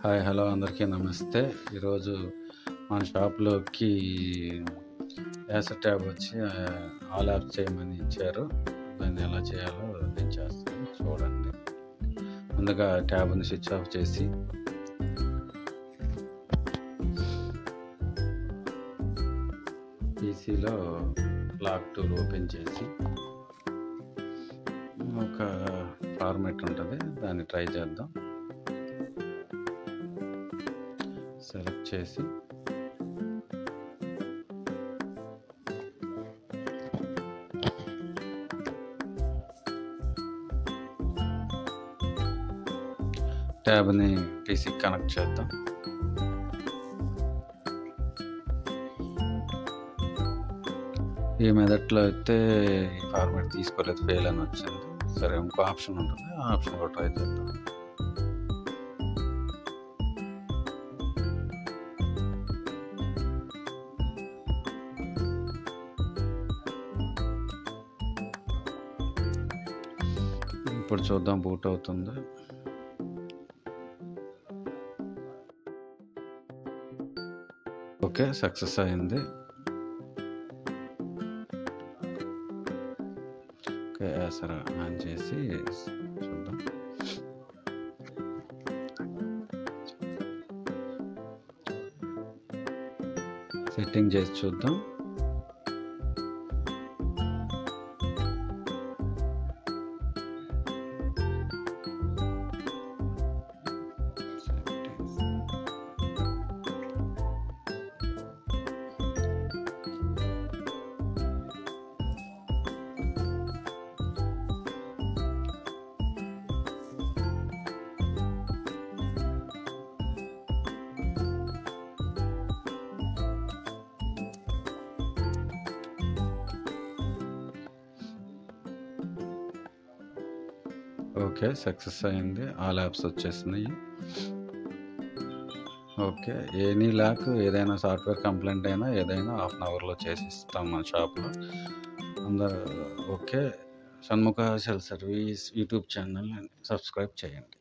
Hi hello అందరికీ నమస్తే. ఈరోజు మన షాప్లోకి యాసర్ ట్యాబ్ వచ్చి ఆల్ యాప్స్ చేయమని ఇచ్చారు. దాన్ని ఎలా చేయాలో నేను చేస్తాను, చూడండి. ముందుగా ట్యాబ్ని స్విచ్ ఆఫ్ చేసి పీసీలో లాక్ టూల్ ఓపెన్ చేసి ఒక ఫార్మాట్ ఉంటుంది, దాన్ని ట్రై చేద్దాం. సెలెక్ట్ చేసి ట్యాబ్ని పీసీకి కనెక్ట్ చేద్దాం. ఈ మెథడ్లో అయితే ఈ ఫార్మాట్ తీసుకోలేదు, ఫెయిల్ అని వచ్చింది. సరే, ఇంకో ఆప్షన్ ఉంటుంది, ఆ ఆప్షన్ కూడా ట్రై చేద్దాం. ఇప్పుడు చూద్దాం బూట్ అవుతుంది. ఓకే, సక్సెస్ అయింది. ఓకే, సరే ఆన్ చేసి చూద్దాం. సెట్టింగ్ చేసి చూద్దాం. ఓకే, సక్సెస్ అయింది. ఆల్ యాప్స్ వచ్చేసినాయి. ఓకే, ఎనీ ల్యాక్ ఏదైనా సాఫ్ట్వేర్ కంప్లైంట్ అయినా ఏదైనా హాఫ్ అవర్లో చేసి ఇస్తాం మన షాప్లో. అందరూ okay. Shanmukha cell service YouTube channel subscribe చేయండి.